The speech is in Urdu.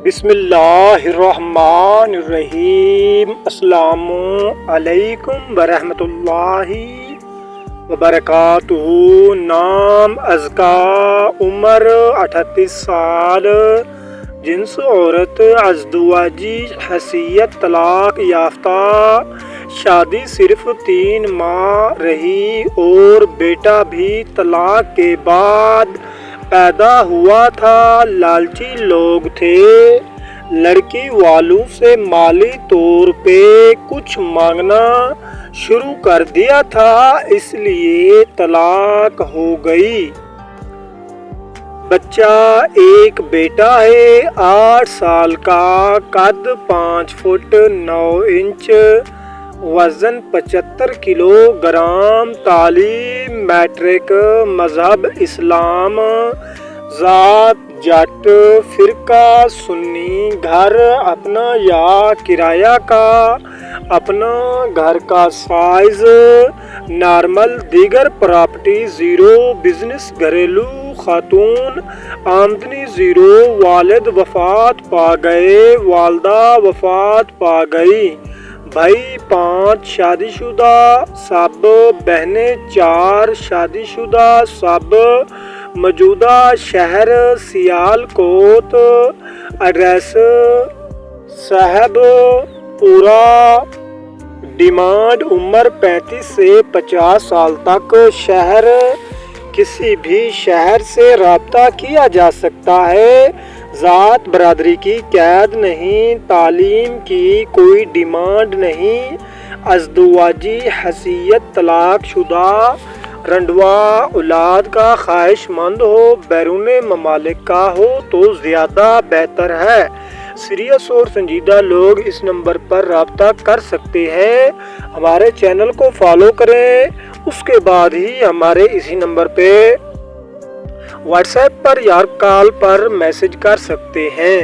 بسم اللہ الرحمن الرحیم۔ السلام علیکم ورحمۃ اللہ وبرکاتہ۔ نام ازکا، عمر 38 سال، جنس عورت، ازدواجی حیثیت طلاق یافتہ، شادی صرف 3 ماہ رہی اور بیٹا بھی طلاق کے بعد پیدا ہوا تھا۔ لالچی لوگ تھے، لڑکی والوں سے مالی طور پہ کچھ مانگنا شروع کر دیا تھا، اس لیے طلاق ہو گئی۔ بچہ ایک بیٹا ہے، 8 سال کا، قد 5 فٹ 9 انچ، وزن 75 کلو گرام، تعلیم میٹرک، مذہب اسلام، ذات جٹ، فرقہ سنی، گھر اپنا یا کرایہ کا، اپنا گھر کا سائز نارمل، دیگر پراپرٹی 0، بزنس گھریلو، خاتون، آمدنی 0، والد وفات پا گئے، والدہ وفات پا گئی، بھائی 5 شادی شدہ سب، بہنیں 4 شادی شدہ سب، موجودہ شہر سیالکوٹ، ایڈریس صاحب پورہ، ڈیمانڈ عمر 35 سے 50 سال تک، شہر کسی بھی شہر سے رابطہ کیا جا سکتا ہے، ذات برادری کی قید نہیں، تعلیم کی کوئی ڈیمانڈ نہیں، ازدواجی حیثیت طلاق شدہ، رنڈوا اولاد کا خواہش مند ہو، بیرون ممالک کا ہو تو زیادہ بہتر ہے۔ سیریس اور سنجیدہ لوگ اس نمبر پر رابطہ کر سکتے ہیں۔ ہمارے چینل کو فالو کریں، اس کے بعد ہی ہمارے اسی نمبر پہ واٹس ایپ پر یا کال پر میسج کر سکتے ہیں۔